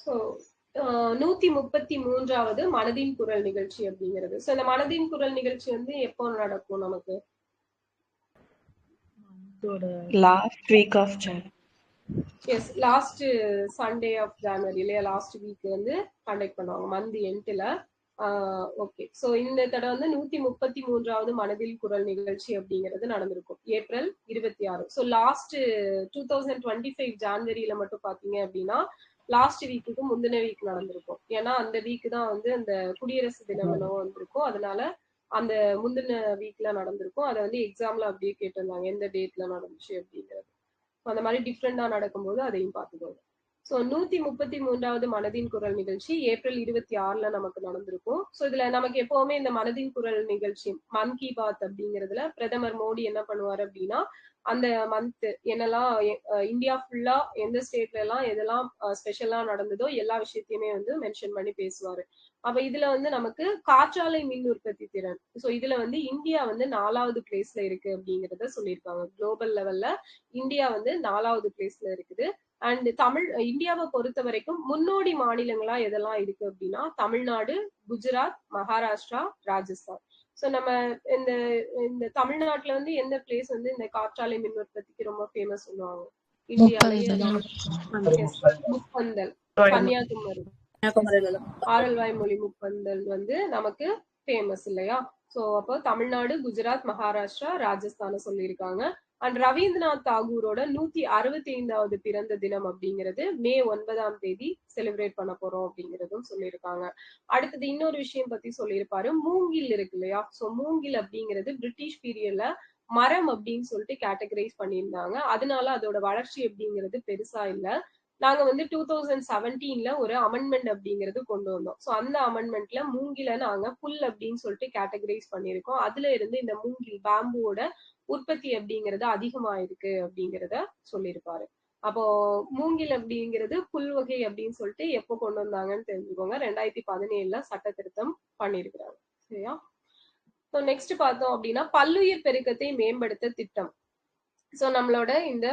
So 133வது மனதின் குரல் நிகழ்ச்சி அப்படிங்கிறது. ஸோ இந்த மனதின் குரல் நிகழ்ச்சி வந்து எப்போ நடக்கும் நமக்கு? Last week of January. Yes, last Sunday of January இல்லையா, லாஸ்ட் வீக் வந்து கண்டக்ட் பண்ணுவாங்க மந்த் எண்ட்ல. ஓகே, ஸோ இந்த தடவை வந்து 133வது மனதில் குரல் நிகழ்ச்சி அப்படிங்கிறது நடந்திருக்கும் ஏப்ரல் 26. ஸோ லாஸ்ட் 2025 ஜான்வரியில மட்டும் பாத்தீங்க அப்படின்னா லாஸ்ட் வீக்குக்கு முந்தின வீக் நடந்திருக்கும். ஏன்னா அந்த வீக் தான் வந்து அந்த குடியரசு தினம் வந்திருக்கும். அதனால அந்த முந்தின வீக்ல நடந்திருக்கும். அதை வந்து எக்ஸாம்ல அப்படியே கேட்டிருந்தாங்க எந்த டேட்ல நடந்துச்சு அப்படிங்கிறது. அந்த மாதிரி டிஃப்ரெண்டா நடக்கும்போது அதையும் பார்த்துக்கோங்க. ஸோ 133வது மனதின் குரல் நிகழ்ச்சி ஏப்ரல் 26ல நமக்கு நடந்திருக்கும். ஸோ இதுல நமக்கு எப்பவுமே இந்த மனதின் குரல் நிகழ்ச்சி மன் கி பாத் அப்படிங்கிறதுல பிரதமர் மோடி என்ன பண்ணுவாரு அப்படின்னா அந்த மந்த் என்னெல்லாம் இந்தியா ஃபுல்லா எந்த ஸ்டேட்ல எல்லாம் எதெல்லாம் ஸ்பெஷலா நடந்ததோ எல்லா விஷயத்தையுமே வந்து மென்ஷன் பண்ணி பேசுவாரு. அப்ப இதுல வந்து நமக்கு காற்றாலை மின் உற்பத்தி திறன், ஸோ இதுல வந்து இந்தியா வந்து 4வது பிளேஸ்ல இருக்கு அப்படிங்கிறத சொல்லியிருக்காங்க. குளோபல் லெவல்ல இந்தியா வந்து 4வது பிளேஸ்ல இருக்குது. அண்ட் இந்தியாவை பொறுத்த வரைக்கும் முன்னோடி மாநிலங்களா எதெல்லாம் இருக்கு அப்படின்னா தமிழ்நாடு, குஜராத், மகாராஷ்டிரா, ராஜஸ்தான். ஸோ நம்ம இந்த இந்த தமிழ்நாட்டுல வந்து எந்த பிளேஸ் வந்து இந்த காற்றாலை மின் உற்பத்திக்கு ரொம்ப ஃபேமஸ் சொல்லுவாங்க இந்தியாலயே? முப்பந்தல், கன்னியாகுமரி. ஆரல்வாய்மொழி முப்பந்தல் வந்து நமக்கு ஃபேமஸ் இல்லையா? சோ அப்போ தமிழ்நாடு, குஜராத், மகாராஷ்டிரா, ராஜஸ்தான் சொல்லியிருக்காங்க. அண்ட் ரவீந்திரநாத் தாகூரோட 165வது பிறந்த தினம் அப்படிங்கிறது மே 9ஆம் தேதி செலிப்ரேட் பண்ண போறோம் அப்படிங்கிறதும் சொல்லியிருக்காங்க. அடுத்தது இன்னொரு விஷயம் பத்தி சொல்லியிருப்பாரு, மூங்கில் இருக்கு இல்லையா? சோ மூங்கில் அப்படிங்கிறது பிரிட்டிஷ் பீரியட்ல மரம் அப்படின்னு சொல்லிட்டு கேட்டகரைஸ் பண்ணியிருந்தாங்க. அதனால அதோட வளர்ச்சி அப்படிங்கிறது பெருசா இல்ல. நாங்க வந்து 2017ல ஒரு அமெண்ட்மெண்ட் அப்படிங்கிறது கொண்டு வந்தோம். ஸோ அந்த அமெண்ட்மெண்ட்ல மூங்கில நாங்க புல் அப்படின்னு சொல்லிட்டு கேட்டகரைஸ் பண்ணியிருக்கோம். அதுல இருந்து இந்த மூங்கில் பேம்புவோட உற்பத்தி அப்படிங்கிறது அதிகமாயிருக்கு அப்படிங்கிறத சொல்லியிருப்பாரு. அப்போ மூங்கில் அப்படிங்கிறது புல் வகை அப்படின்னு சொல்லிட்டு எப்போ கொண்டு வந்தாங்கன்னு தெரிஞ்சுக்கோங்க. 2017ல சட்ட திருத்தம் பண்ணியிருக்கிறாங்க. சரியா? ஸோ நெக்ஸ்ட் பார்த்தோம் அப்படின்னா பல்லுயிர் பெருக்கத்தை மேம்படுத்த திட்டம். ஸோ நம்மளோட இந்த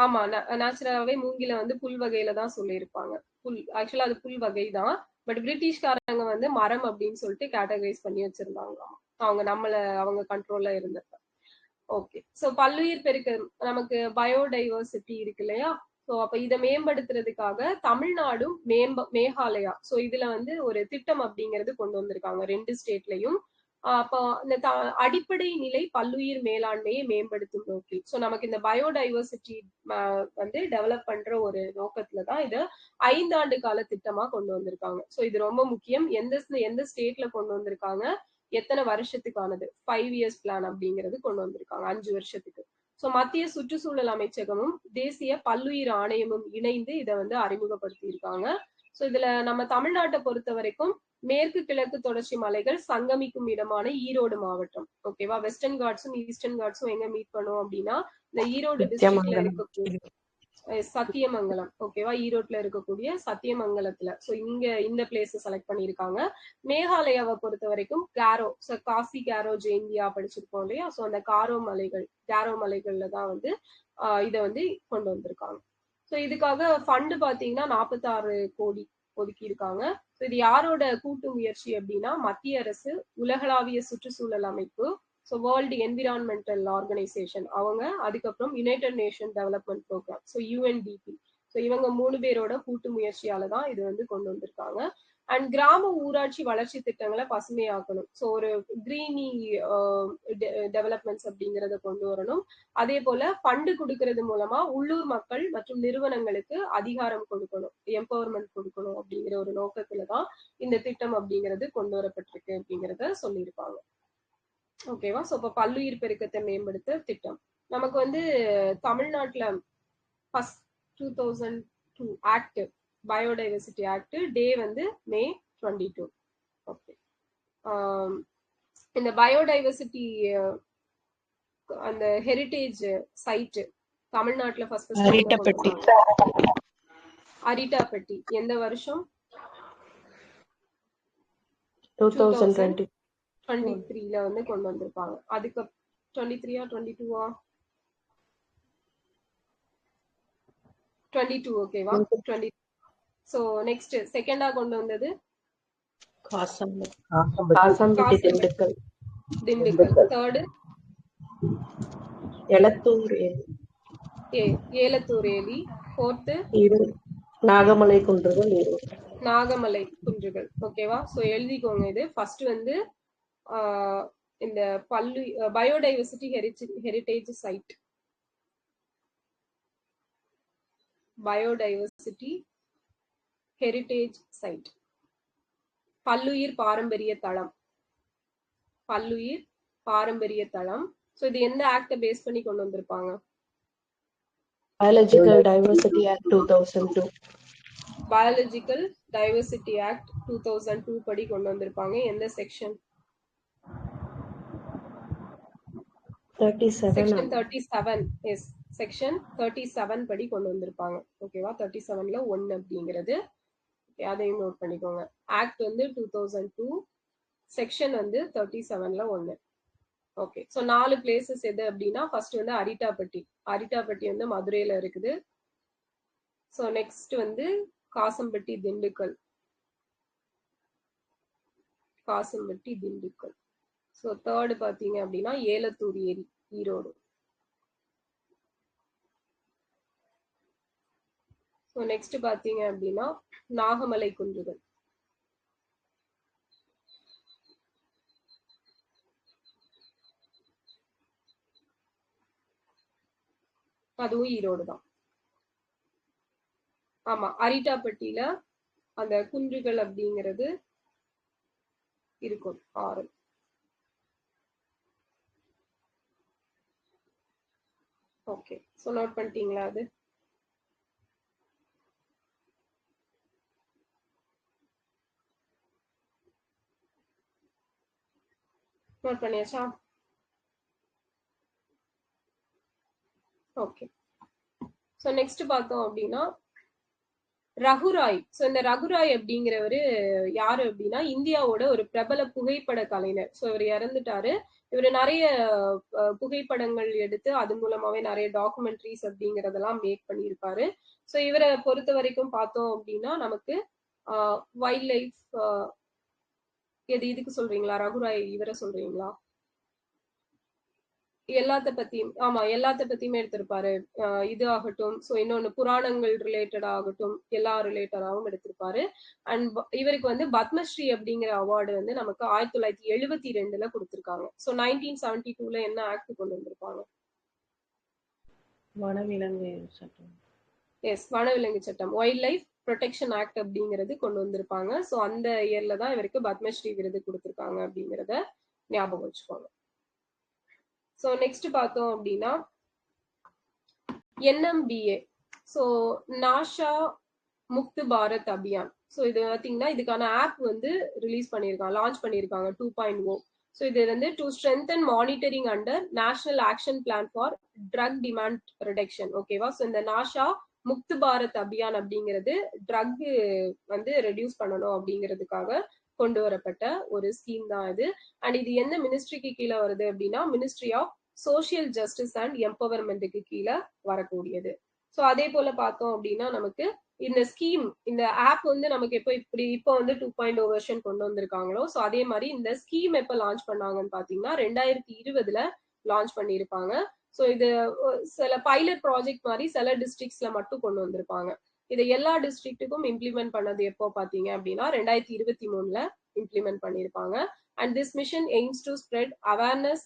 ஆமா நேச்சுரலாவே மூங்கில வந்து புல் வகையில தான் சொல்லியிருப்பாங்க. புல் ஆக்சுவலா அது புல் வகை தான். பட் பிரிட்டிஷ்காரங்க வந்து மரம் அப்படின்னு சொல்லிட்டு கேட்டகரைஸ் பண்ணி வச்சிருந்தாங்க. அவங்க அவங்க கண்ட்ரோல்ல இருந்தப்ப. ஓகே, சோ பல்லுயிர் பெருக்க நமக்கு பயோடைவர்சிட்டி இருக்கு இல்லையா? சோ அப்ப இதை மேம்படுத்துறதுக்காக தமிழ்நாடும் மேகாலயா சோ இதுல வந்து ஒரு திட்டம் அப்படிங்கிறது கொண்டு வந்திருக்காங்க 2 ஸ்டேட்லயும். அப்போ இந்த அடிப்படை நிலை பல்லுயிர் மேலாண்மையை மேம்படுத்தும் நோக்கில் சோ நமக்கு இந்த பயோடைவர்சிட்டி வந்து டெவலப் பண்ற ஒரு நோக்கத்துலதான் இதை 5 ஆண்டு கால திட்டமா கொண்டு வந்திருக்காங்க. சோ இது ரொம்ப முக்கியம். எந்த ஸ்டேட்ல கொண்டு வந்திருக்காங்க, எத்தனை வருஷத்துக்கானது, 5 இயர்ஸ் பிளான் அப்படிங்கிறது கொண்டு வந்திருக்காங்க, 5 வருஷத்துக்கு. சோ மத்திய சுற்றுச்சூழல் அமைச்சகமும் தேசிய பல்லுயிர் ஆணையமும் இணைந்து இதை வந்து அறிமுகப்படுத்தி இருக்காங்க. சோ இதுல நம்ம தமிழ்நாட்டை பொறுத்த வரைக்கும் மேற்கு கிழக்கு தொடர்ச்சி மலைகள் சங்கமிக்கும் இடமான ஈரோடு மாவட்டம். ஓகேவா? வெஸ்டர்ன் காட்ஸும் ஈஸ்டர்ன் காட்ஸும் எங்க மீட் பண்ணும் அப்படின்னா இந்த ஈரோடு டிஸ்ட்ரிக்ட்ல இருக்கக்கூடிய சத்தியமங்கலம். ஓகேவா? ஈரோட்ல இருக்கக்கூடிய சத்தியமங்கலத்துல. சோ இந்த பிளேஸ் செலக்ட் பண்ணிருக்காங்க. மேகாலயாவை பொறுத்த வரைக்கும் கேரோ, காசி கேரோ ஜெயிந்தியா படிச்சிருக்கோம் இல்லையா? சோ அந்த கேரோ மலைகள்ல தான் வந்து இதை வந்து கொண்டு வந்திருக்காங்க. சோ இதுக்காக ஃபண்ட் பாத்தீங்கன்னா 46 கோடி ஒதுக்கி இருக்காங்க. இது யாரோட கூட்டு முயற்சி அப்படின்னா மத்திய அரசு, உலகளாவிய சுற்றுச்சூழல் அமைப்பு, ஸோ வேர்ல்டு என்விரான்மெண்டல் ஆர்கனைசேஷன் அவங்க, அதுக்கப்புறம் United Nation Development Programme so UNDP. So இவங்க 3 பேரோட கூட்டு முயற்சியால தான் இது வந்து கொண்டு வந்திருக்காங்க. அண்ட் கிராம ஊராட்சி வளர்ச்சி திட்டங்களை பசுமையாக்கணும். ஸோ ஒரு கிரீனி டெவலப்மெண்ட்ஸ் அப்படிங்கிறத கொண்டு வரணும். அதே போல ஃபண்டு கொடுக்கறது மூலமா உள்ளூர் மக்கள் மற்றும் நிறுவனங்களுக்கு அதிகாரம் கொடுக்கணும், எம்பவர்மெண்ட் கொடுக்கணும் அப்படிங்கிற ஒரு நோக்கத்துலதான் இந்த திட்டம் அப்படிங்கிறது கொண்டு வரப்பட்டிருக்கு அப்படிங்கிறத சொல்லியிருப்பாங்க. ஓகேவா? சோ இப்ப பல்லுயிர் பெருக்கத்தை மேம்படுத்த திட்டம் நமக்கு வந்து தமிழ்நாட்டுல ஃபர்ஸ்ட் 2002 ஆக்ட், பயோடைவர்சிட்டி ஆக்ட் டே வந்து May 22. ஓகே, இந்த பயோடைவர்சிட்டி அந்த ஹெரிட்டேஜ் சைட் தமிழ்நாட்டுல ஃபர்ஸ்ட் அரிட்டாப்பட்டி எந்த வருஷம்? 2023ல வந்து கொண்டு வந்திருப்பாங்க. அதுக்கு 23 22 22 ஓகேவா? ஸோ நெக்ஸ்ட் செகண்டா கொண்டு வந்தது காசம்பட்டி திண்டுக்கல். திண்டுக்கல். தேர்டு எலத்தூர் ஏலத்தூர் ஏலி. ஃபோர்த்து நாகமலை குன்றுகள் ஈரோடு. நாகமலை குன்றுகள். ஓகேவா? ஸோ எழுதிக்கோங்க. இது ஃபர்ஸ்ட் வந்து இந்த biodiversity heritage side, biodiversity heritage side, பல்லுயிர் பாரம்பரிய தளம், பல்லுயிர் பாரம்பரிய தளம். ஸோ இது எந்த ஆக்ட பேஸ் பண்ணி கொண்டு வந்திருப்பாங்க? Biological diversity act 2002. Biological diversity act 2002 படி கொண்டு வந்திருப்பாங்க. எந்த செக்ஷன்? செக்ஷன் 37. எஸ், செக்ஷன் 37 படி கொண்டு வந்திருப்பாங்க. ஓகேவா? 37ல 1 அப்படிங்கிறது, அதையும் நோட் பண்ணிக்கோங்க. ஆக்ட் வந்து 2002, செக்ஷன் வந்து 37ல 1. ஓகே. ஸோ 4 பிளேசஸ் எது அப்படின்னா, ஃபர்ஸ்ட் வந்து அரிட்டாப்பட்டி. அரிட்டாப்பட்டி வந்து மதுரையில இருக்குது. ஸோ நெக்ஸ்ட் வந்து காசம்பட்டி திண்டுக்கல், காசம்பட்டி திண்டுக்கல். ஸோ தேர்டு பார்த்தீங்க அப்படின்னா ஏலத்தூர் ஏரி ஈரோடு. ஸோ நெக்ஸ்ட் பார்த்தீங்க அப்படின்னா நாகமலை குன்றுகள். அதுவும் ஈரோடு தான். ஆமா, அரிட்டாப்பட்டியில அந்த குன்றுகள் அப்படிங்கிறது இருக்கும் 6. ஓகே. ஸோ நோட் பண்ணிட்டீங்களா? அது நோட் பண்ணியாச்சா? ஓகே. ஸோ நெக்ஸ்ட் பார்த்தோம் அப்படின்னா ரகுராய். ஸோ இந்த ரகுராய் அப்படிங்கிறவரு யாரு அப்படின்னா இந்தியாவோட ஒரு பிரபல புகைப்பட கலைஞர். ஸோ இவர் இறந்துட்டாரு. இவர் நிறைய புகைப்படங்கள் எடுத்து அது மூலமாவே நிறைய டாக்குமெண்ட்ரிஸ் அப்படிங்கறதெல்லாம் மேக் பண்ணியிருப்பாரு. ஸோ இவரை பொறுத்த வரைக்கும் பார்த்தோம் அப்படின்னா நமக்கு வைல்ட் லைஃப் இதுக்கு சொல்றீங்களா? ரகுராய் இவரை சொல்றீங்களா? எல்லாத்த பத்தியும், ஆமா, எல்லாத்த பத்தியுமே எடுத்திருப்பாரு. இது ஆகட்டும், ஸோ இன்னொன்னு புராணங்கள் ரிலேட்டட் ஆகட்டும், எல்லா ரிலேட்டடாகவும் எடுத்திருப்பாரு. அண்ட் இவருக்கு வந்து பத்மஸ்ரீ அப்படிங்கிற அவார்டு வந்து நமக்கு 1972ல கொடுத்திருக்காங்க. ஸோ 1972ல என்ன ஆக்ட் கொண்டு வந்திருப்பாங்க? வனவிலங்கு சட்டம். எஸ், வனவிலங்கு சட்டம், வைல்ட் லைஃப் ப்ரொடெக்ஷன் ஆக்ட் அப்படிங்கிறது கொண்டு வந்திருப்பாங்க. ஸோ அந்த இயர்ல தான் இவருக்கு பத்மஸ்ரீ விருது கொடுத்திருக்காங்க அப்படிங்கிறத ஞாபகம் வச்சுக்கோங்க. ஸோ நெக்ஸ்ட் பார்த்தோம் அப்படின்னா NMBA. So Nasha Mukt Bharat Abhiyan. So இது பார்த்தீங்கன்னா இதுக்கான ஆப் வந்து ரிலீஸ் பண்ணியிருக்காங்க, லான்ச் பண்ணியிருக்காங்க 2.0. ஸோ இது வந்து to strengthen monitoring under national action plan for drug demand reduction. ஓகேவா? ஸோ இந்த நாஷா முக்த் பாரத் அபியான் அப்படிங்கிறது ட்ரக் வந்து ரெடியூஸ் பண்ணணும் அப்படிங்கிறதுக்காக கொண்டு வரப்பட்ட ஒரு ஸ்கீம் தான் இது. அண்ட் இது எந்த மினிஸ்ட்ரிக்கு கீழே வருது அப்படின்னா ministry of social justice and எம்பவர்மெண்ட்டுக்கு கீழே வரக்கூடியது. ஸோ அதே போல பார்த்தோம் அப்படின்னா நமக்கு இந்த ஸ்கீம், இந்த ஆப் வந்து நமக்கு இப்போ வந்து 2.0 வெர்ஷன் கொண்டு வந்திருக்காங்களோ, ஸோ அதே மாதிரி இந்த ஸ்கீம் எப்போ லான்ச் பண்ணாங்கன்னு பார்த்தீங்கன்னா 2020ல லான்ச் பண்ணியிருப்பாங்க. ஸோ இது சில பைலட் ப்ராஜெக்ட் மாதிரி சில டிஸ்ட்ரிக்ட்ஸ்ல மட்டும் கொண்டு வந்திருப்பாங்க. இதை எல்லா டிஸ்ட்ரிக்ட்டுக்கும் இம்ப்ளிமெண்ட் பண்ணது எப்போ பார்த்தீங்க அப்படின்னா 2023ல இம்ப்ளிமெண்ட் பண்ணியிருப்பாங்க. And this mission AIIMS to spread awareness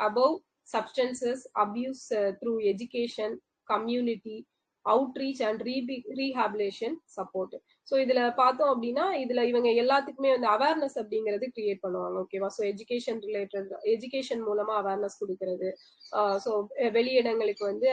above substances abuse through education, community outreach and rehabilitation support. So இதுல பார்த்தோம் அப்படின்னா இதுல இவங்க எல்லாத்துக்குமே வந்து அவேர்னஸ் அப்படிங்கிறது கிரியேட் பண்ணுவாங்க. ஓகேவா? ஸோ எஜுகேஷன் ரிலேட்டட், எஜுகேஷன் மூலமா அவேர்னஸ் கொடுக்கறது, ஸோ வெளியிடங்களுக்கு வந்து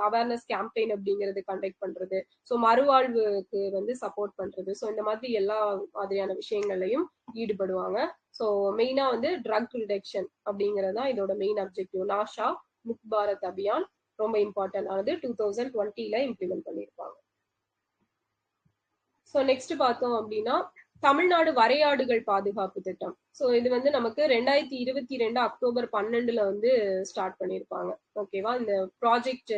அவேர்னஸ் கேம்பெயின் அப்படிங்கிறது கண்டக்ட் பண்றது, ஸோ மறுவாழ்வுக்கு வந்து சப்போர்ட் பண்றது, ஸோ இந்த மாதிரி எல்லா மாதிரியான விஷயங்களையும் ஈடுபடுவாங்க. ஸோ மெயினா வந்து ட்ரக் ரிடக்ஷன் அப்படிங்கிறது தான் இதோட மெயின் அப்ஜெக்டிவ். நாஷா முக்த் பாரத் அபியான் ரொம்ப இம்பார்ட்டன்ட் ஆனது, 2020ல இம்ப்ளிமெண்ட் பண்ணியிருப்பாங்க. ஸோ நெக்ஸ்ட் பார்த்தோம் அப்படின்னா தமிழ்நாடு வரையாடுகள் பாதுகாப்பு திட்டம். ஸோ இது வந்து நமக்கு 2022 அக்டோபர் 12ல வந்து ஸ்டார்ட் பண்ணியிருப்பாங்க. ஓகேவா? இந்த ப்ராஜெக்ட்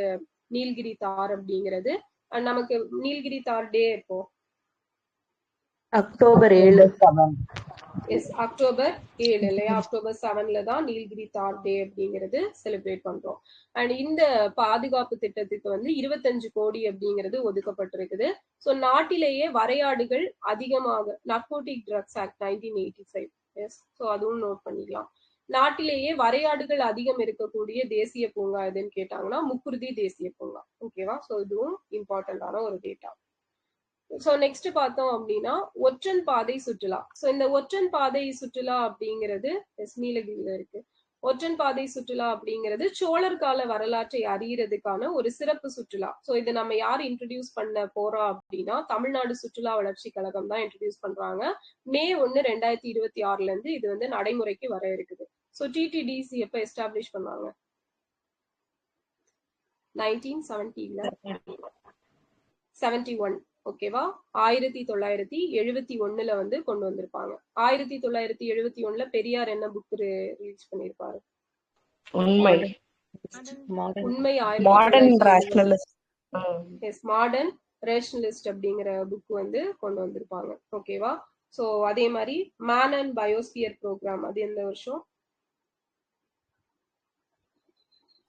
நீல்கிரி தார் அப்படிங்கிறது And நமக்கு நீல்கிரி தார் டே எப்போ? அக்டோபர் 7. எஸ், அக்டோபர் 7 இல்லையா? அக்டோபர் 7ல தான் நீல்கிரி தார் டே அப்படிங்கிறது செலிப்ரேட் பண்றோம். அண்ட் இந்த பாதுகாப்பு திட்டத்துக்கு வந்து 25 கோடி அப்படிங்கிறது ஒதுக்கப்பட்டிருக்குது. ஸோ நாட்டிலேயே வரையாடுகள் அதிகமாக narcotic drugs act 1985. Yes, so அதுவும் நோட் பண்ணிக்கலாம். நாட்டிலேயே வரையாடுகள் அதிகம் இருக்கக்கூடிய தேசிய பூங்கா எதுன்னு கேட்டாங்கன்னா முக்குருதி தேசிய பூங்கா. ஓகேவா? ஸோ இதுவும் இம்பார்ட்டன்டான ஒரு டேட்டா. ஸோ நெக்ஸ்ட் பார்த்தோம் அப்படின்னா ஒற்றன் பாதை சுற்றுலா. ஸோ இந்த ஒற்றன் பாதை சுற்றுலா அப்படிங்கிறது நீலகிரியில இருக்கு. ஒற்றன் பாதை சுற்றுலா அப்படிங்கிறது சோழர் கால வரலாற்றை அறியறதுக்கான ஒரு சிறப்பு சுற்றுலா. ஸோ இதை நம்ம யார் இன்ட்ரடியூஸ் பண்ண போறோம் அப்படின்னா தமிழ்நாடு சுற்றுலா வளர்ச்சி கழகம் தான் இன்ட்ரடியூஸ் பண்றாங்க. May 1, 2026 இருந்து இது வந்து நடைமுறைக்கு வர இருக்குது. ஸோ TTDC எப்ப எஸ்டாப்ளிஷ் பண்ணாங்க? 1970ல 71. ஓகேவா? 1971ல வந்து கொண்டு வந்திருப்பாங்க. 1971ல பெரியார் என்ன புக் ரிலீஸ் பண்ணிருப்பாரு? உண்மை. உண்மை. Modern rationalist. Yes, modern rationalist அப்படிங்கிற புக் வந்து கொண்டு வந்திருப்பாங்க. ஓகேவா? சோ அதே மாதிரி மேன் அண்ட் பயோஸ்பியர் ப்ரோக்ராம் அது எந்த வருஷம்?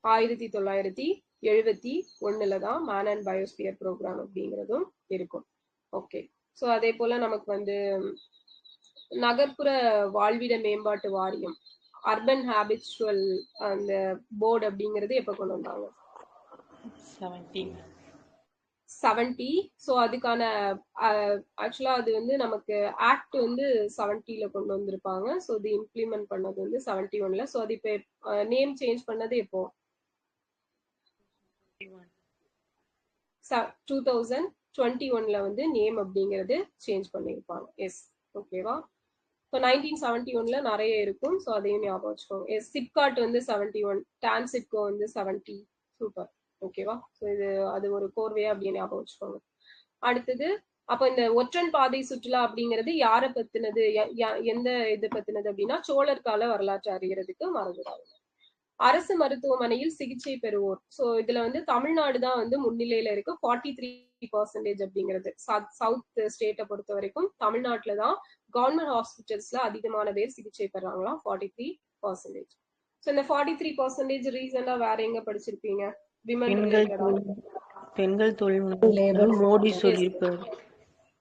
1971ல தான் மேன் அண்ட் பயோஸ்பியர் ப்ரோக்ராம் அப்படிங்கிறதும் இருக்கும். ஓகே. ஸோ அதே போல நமக்கு வந்து நகர்ப்புற வாழ்விட மேம்பாட்டு வாரியம் அர்பன் ஹேபிச்சுவல் அந்த போர்டு அப்படிங்கிறது எப்ப கொண்டு வந்தாங்க? 70. ஸோ அதுக்கான ஆக்சுவலா அது வந்து நமக்கு ஆக்ட் வந்து 70ல கொண்டு வந்திருப்பாங்க. ஸோ இது இம்ப்ளிமெண்ட் பண்ணது வந்து 71ல. ஸோ அது இப்போ நேம் சேஞ்ச் பண்ணது எப்போ? 2021ல வந்து நேம் அப்படிங்கிறது சேஞ்ச் பண்ணியிருப்பாங்க. எஸ், ஓகேவா? இப்போ 1971ல நிறைய இருக்கும். ஸோ அதையும் ஞாபகம் வச்சுக்கோங்க. எஸ், சிப்காட் வந்து 71, டான்சிப்கோ வந்து 70. சூப்பர். ஓகேவா? ஸோ இது அது ஒரு கோர்வையா அப்படியே ஞாபகம் வச்சுக்கோங்க. அடுத்தது அப்ப இந்த ஒற்றன் பாதை சுற்றுலா அப்படிங்கிறது யாரை பத்தினது, எந்த இது பத்தினது அப்படின்னா சோழர் கால வரலாற்று அறிகிறதுக்கு மறந்துடாங்க. அரசு மருத்துவமனையில் சிகிச்சை பெறுவோர். ஸோ இதுல வந்து தமிழ்நாடு தான் வந்து முன்னிலையில இருக்கு. 43% அப்படிங்கிறது. சவுத் ஸ்டேட்டை பொறுத்த வரைக்கும் தமிழ்நாட்டுல தான் கவர்மெண்ட் ஹாஸ்பிட்டல்ஸ்ல அதிகமான பேர் சிகிச்சை பெறாங்களாம், 43%. ஸோ இந்த 43% ரீசனா வேற எங்க படிச்சிருப்பீங்க? பெண்கள் தொழில்நுட்பம் மோடி சொல்லியிருப்பாரு.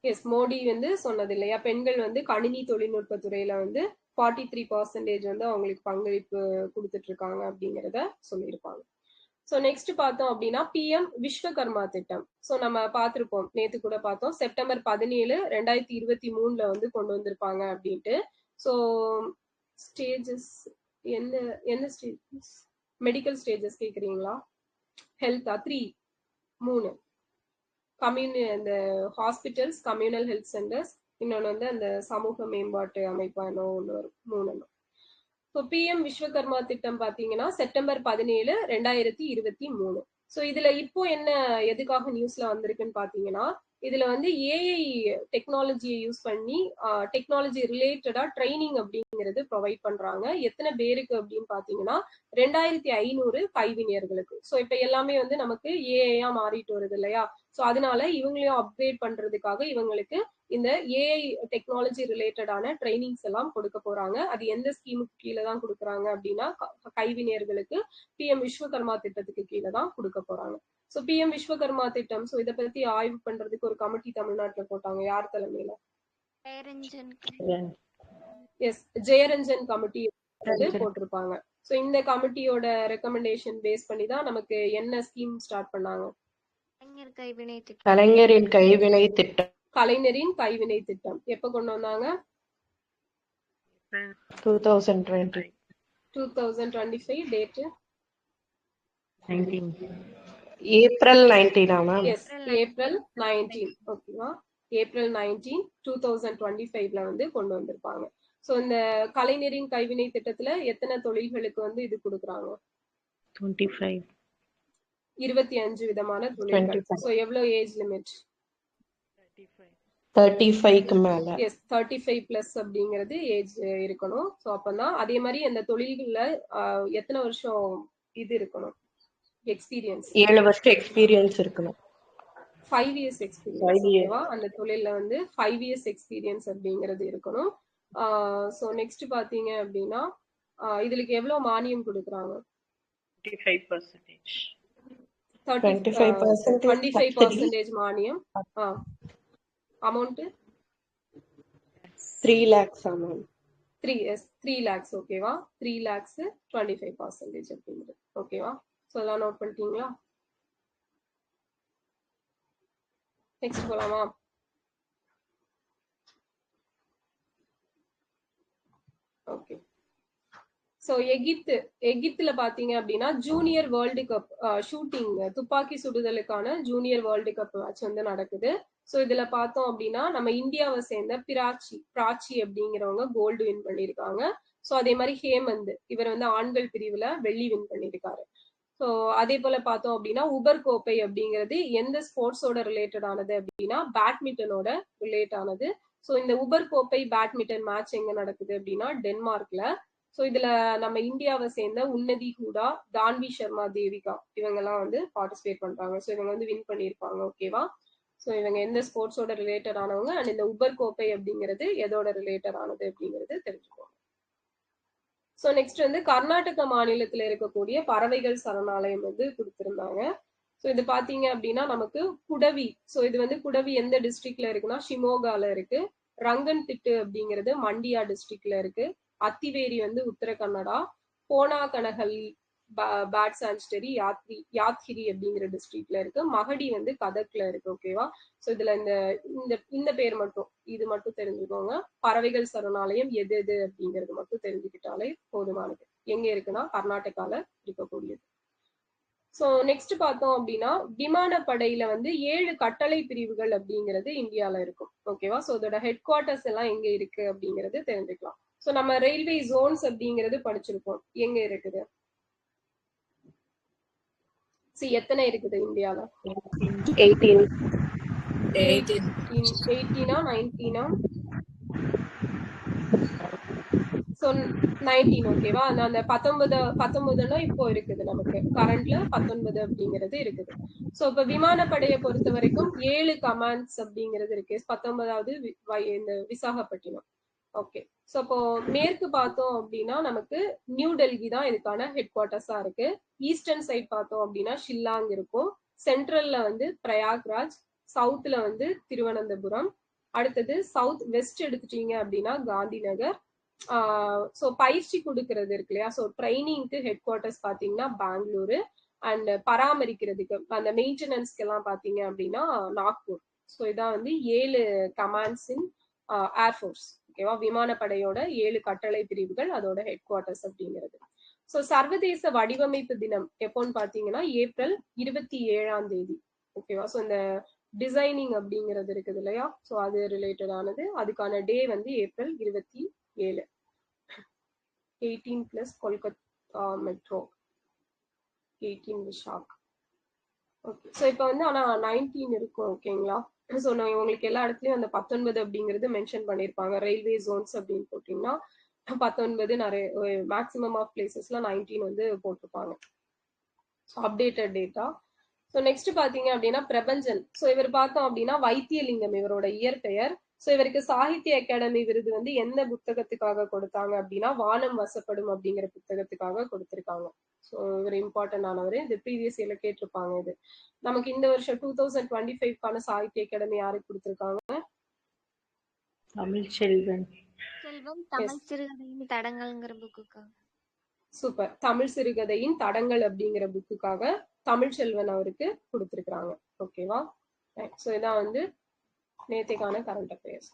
எஸ், மோடி வந்து சொன்னது இல்லையா? பெண்கள் வந்து கணினி தொழில்நுட்ப துறையில வந்து 43% வந்து அவங்களுக்கு பங்களிப்பு கொடுத்துட்டு இருக்காங்க அப்படிங்கிறத சொல்லியிருப்பாங்க. ஸோ நெக்ஸ்ட் பார்த்தோம் அப்படின்னா PM விஸ்வகர்மா திட்டம். ஸோ நம்ம பார்த்திருப்போம், நேத்து கூட பார்த்தோம். செப்டம்பர் 17, 2023ல வந்து கொண்டு வந்திருப்பாங்க அப்படின்ட்டு. ஸோ ஸ்டேஜஸ் எந்த ஸ்டேஜஸ்? மெடிக்கல் ஸ்டேஜஸ் கேக்குறீங்களா? ஹெல்த்தா? 3 இந்த ஹாஸ்பிட்டல்ஸ், கம்யூனல் ஹெல்த் சென்டர்ஸ், இன்னொன்று வந்து அந்த சமூக மேம்பாட்டு அமைப்பானோ ஒன்று வரும். 3. ஸோ PM விஸ்வகர்மா திட்டம் பார்த்தீங்கன்னா செப்டம்பர் 17, 2023. ஸோ இதுல இப்போ என்ன எதுக்காக நியூஸ்ல வந்திருக்குன்னு பார்த்தீங்கன்னா இதுல வந்து AI டெக்னாலஜியை யூஸ் பண்ணி டெக்னாலஜி ரிலேட்டடா ட்ரைனிங் அப்படிங்கிறது ப்ரொவைட் பண்றாங்க. எத்தனை பேருக்கு அப்படின்னு பாத்தீங்கன்னா 2500 கைவினியர்களுக்கு. ஸோ இப்ப எல்லாமே வந்து நமக்கு ஏஐயா மாறிட்டு வருது இல்லையா? ஸோ அதனால இவங்களையும் அப்கிரேட் பண்றதுக்காக இவங்களுக்கு இந்த ஏஐ டெக்னாலஜி ரிலேட்டடான ட்ரைனிங்ஸ் எல்லாம் கொடுக்க போறாங்க. அது எந்த ஸ்கீமுக்கு கீழே தான் கொடுக்குறாங்க அப்படின்னா கைவினியர்களுக்கு PM விஸ்வகர்மா திட்டத்துக்கு கீழே தான் கொடுக்க போறாங்க. ஸோ PM விஸ்வகர்மா திட்டம். ஸோ இதை பத்தி ஆய்வு பண்றதுக்கு ஒரு கமிட்டி தமிழ்நாட்டுல போட்டாங்க. யார் தலைமையில? எஸ், ஜெயரஞ்சன் கமிட்டி போட்டிருப்பாங்க. ஸோ இந்த கமிட்டியோட ரெக்கமெண்டேஷன் பேஸ் பண்ணி தான் நமக்கு என்ன ஸ்கீம் ஸ்டார்ட் பண்ணாங்க? கலைஞரின் கைவினை திட்டம். கலைஞரின் கைவினை திட்டம் எப்ப கொண்டு வந்தாங்க? 2020. 2025. Date April 19. Yes, April 19. ஓகேவா? ஏப்ரல் 19, 2025ல வந்து கொண்டு வந்திருப்பாங்க. சோ இந்த கலைஞரின் கைவினை திட்டத்துல எத்தனை தொழில்களுக்கு வந்து இது கொடுக்குறாங்க? 25 விதமான தொழில்கள். சோ எவ்வளவு ஏஜ் லிமிட்? 35க்கு மேல. எஸ், 35 பிளஸ் அப்படிங்கிறது ஏஜ் இருக்கணும். சோ அப்பதான் அதே மாதிரி அந்த தொழில்கள்ல எத்தனை வருஷம் இது இருக்கணும்? எக்ஸ்பீரியன்ஸ்? 7 வருஷம் எக்ஸ்பீரியன்ஸ் இருக்கணும். 5 இயர்ஸ் எக்ஸ்பீரியன்ஸ் 5 years. ஓகேவா அந்த தொழில்ல வந்து 5 இயர்ஸ் எக்ஸ்பீரியன்ஸ் அப்படிங்கிறது இருக்கணும். ஸோ நெக்ஸ்ட் பாத்தீங்க அப்படின்னா இதுக்கு எவ்வளவு மானியம் கொடுக்குறாங்க? 25%. 25% மானியம். Amount 3 lakhs amount. 3 lakhs ஓகேவா 3 lakhs 25% அப்படிங்கிறது ஓகேவா. ஸோ எல்லாம் நோட் பண்ணிட்டீங்களா? நெக்ஸ்ட் போலாமா? ஓகே. ஸோ எகிப்துல பாத்தீங்க அப்படின்னா ஜூனியர் வேர்ல்டு கப் ஷூட்டிங் துப்பாக்கி சுடுதலுக்கான ஜூனியர் வேர்ல்டு கப் மேட்ச் வந்து நடக்குது. ஸோ இதுல பார்த்தோம் அப்படின்னா நம்ம இந்தியாவை சேர்ந்த பிராச்சி அப்படிங்கிறவங்க கோல்டு வின் பண்ணியிருக்காங்க. ஸோ அதே மாதிரி ஹேமந்த் இவர் வந்து ஆண்கள் பிரிவுல வெள்ளி வின் பண்ணியிருக்காரு. ஸோ அதே போல பார்த்தோம் அப்படின்னா உபர் கோப்பை அப்படிங்கிறது எந்த ஸ்போர்ட்ஸோட ரிலேட்டட் ஆனது அப்படின்னா பேட்மிண்டனோட ரிலேட் ஆனது. ஸோ இந்த உபர் கோப்பை பேட்மிண்டன் மேட்ச் எங்க நடக்குது அப்படின்னா டென்மார்க்ல. ஸோ இதுல நம்ம இந்தியாவை சேர்ந்த உன்னதி ஹூடா, தான்வி சர்மா தேவிகா இவங்க எல்லாம் வந்து பார்ட்டிசிபேட் பண்றாங்க. ஸோ இவங்க வந்து வின் பண்ணியிருப்பாங்க ஓகேவா. ஸோ இவங்க எந்த ஸ்போர்ட்ஸோட ரிலேட்டட் ஆனவங்க அண்ட் இந்த உபர் கோப்பை அப்படிங்கிறது எதோட ரிலேட்டட் ஆனது அப்படிங்கிறது தெரிஞ்சுக்கோங்க. ஸோ நெக்ஸ்ட் வந்து கர்நாடக மாநிலத்துல இருக்கக்கூடிய பறவைகள் சரணாலயம் வந்து கொடுத்திருந்தாங்க. ஸோ இது பாத்தீங்க அப்படின்னா நமக்கு குடவி. ஸோ இது வந்து குடவி எந்த டிஸ்ட்ரிக்ட்ல இருக்குன்னா ஷிமோகால இருக்கு. ரங்கன் திட்டு அப்படிங்கிறது மண்டியா டிஸ்ட்ரிக்ட்ல இருக்கு. அத்திவேரி வந்து உத்தர கன்னடா. போனா கனகல் பேட் சான்ச்சுரி யாத்கிரி அப்படிங்கிற டிஸ்ட்ரிக்ட்ல இருக்கு. மகடி வந்து கதக்ல இருக்கு ஓகேவா. ஸோ இதுல இந்த பேர் மட்டும் இது மட்டும் தெரிஞ்சுக்கோங்க. பறவைகள் சரணாலயம் எது எது அப்படிங்கிறது மட்டும் தெரிஞ்சுக்கிட்டாலே போதுமானது. எங்க இருக்குன்னா கர்நாடகால இருக்கக்கூடியது. ஸோ நெக்ஸ்ட் பார்த்தோம் அப்படின்னா விமானப்படையில வந்து 7 கட்டளை பிரிவுகள் அப்படிங்கிறது இந்தியால இருக்கும் ஓகேவா. ஸோ இதோட ஹெட் குவார்டர்ஸ் எல்லாம் எங்க இருக்கு அப்படிங்கிறது தெரிஞ்சுக்கலாம். ஸோ நம்ம ரயில்வே ஜோன்ஸ் அப்படிங்கிறது படிச்சிருக்கோம். எங்க இருக்குது? எத்தனை இருக்குது இந்தியால? 18. 18 19 ஸோ 19 ஓகேவா. அந்த 19 இப்போ இருக்குது நமக்கு கரண்ட்ல 19 அப்படிங்கிறது இருக்குது. ஸோ இப்ப விமானப்படையை பொறுத்த வரைக்கும் 7 கமாண்ட்ஸ் அப்படிங்கிறது இருக்கு. 19வது இந்த விசாகப்பட்டினம். ஓகே. ஸோ இப்போ மேற்கு பார்த்தோம் அப்படின்னா நமக்கு நியூ டெல்லி தான் இதுக்கான ஹெட் குவார்டர்ஸா இருக்கு. ஈஸ்டர்ன் சைட் பார்த்தோம் அப்படின்னா ஷில்லாங் இருக்கும். சென்ட்ரல்ல வந்து பிரயாக்ராஜ், சவுத்ல வந்து திருவனந்தபுரம், அடுத்தது சவுத் வெஸ்ட் எடுத்துட்டீங்க அப்படின்னா காந்தி நகர். ஸோ பயிற்சி கொடுக்கறது இருக்கு இல்லையா. ஸோ ட்ரைனிங்க்கு ஹெட் குவார்டர்ஸ் பார்த்தீங்கன்னா பெங்களூரு அண்ட் பராமரிக்கிறதுக்கு அந்த மெயின்டெனன்ஸ்க்கு எல்லாம் பார்த்தீங்க அப்படின்னா நாக்பூர். ஸோ இதான் வந்து 7 கமாண்ட்ஸ் இன் ஏர்ஃபோர்ஸ் ஓகேவா. விமானப்படையோட 7 கட்டளை பிரிவுகள் அதோட ஹெட் குவார்டர்ஸ் அப்படிங்கிறது. ஸோ சர்வதேச வடிவமைப்பு தினம் எப்போன்னு பார்த்தீங்கன்னா ஏப்ரல் 27 ஓகேவா. ஸோ இந்த டிசைனிங் அப்படிங்கிறது இருக்குது இல்லையா. ஸோ அது ரிலேட்டட் ஆனது. அதுக்கான டே வந்து April 27. 18 plus Kolkata metro 18 Vizag. Okay. So இப்போ வந்து ஆனா 19 இருக்கும் ஓகேங்களா. ஸோ நான் உங்களுக்கு எல்லா இடத்துலயும் அந்த 19 அப்படிங்கிறது மென்ஷன் பண்ணியிருப்பாங்க. ரயில்வே ஜோன்ஸ் அப்படின்னு போட்டீங்கன்னா 19 நிறைய மேக்ஸிமம் ஆஃப் பிளேசஸ்ல 19 வந்து போட்டிருப்பாங்க. So updated data. So next பாத்தீங்க அப்படின்னா பிரபஞ்சன். ஸோ இவர் பார்த்தோம் அப்படின்னா வைத்தியலிங்கம் இவரோட இயற்பெயர். ஸோ இவருக்கு சாகித்ய அகாடமி விருது வந்து எந்த புத்தகத்துக்காக கொடுத்தாங்க அப்படின்னா வானம் வசப்படும் அப்படிங்கிற புத்தகத்துக்காக கொடுத்திருக்காங்க. ஸோ இவர் இம்பார்ட்டன்ட் ஆனவர். இது ப்ரீவியஸ் இயர்ல கேட்டிருப்பாங்க. இது நமக்கு இந்த வருஷம் 2025க்கான சாகித்ய அகாடமி யாருக்கு கொடுத்திருக்காங்க? தமிழ் செல்வம் தமிழ் சிறுகதையின் தடங்கள்ங்கிற புக்குக்காக. சூப்பர். தமிழ் சிறுகதையின் தடங்கள் அப்படிங்கிற புக்குக்காக தமிழ்ச்செல்வன் அவருக்கு கொடுத்திருக்காங்க ஓகேவா. ஸோ இதான் வந்து நேத்தைக்கான கரண்ட் அஃபேர்ஸ்.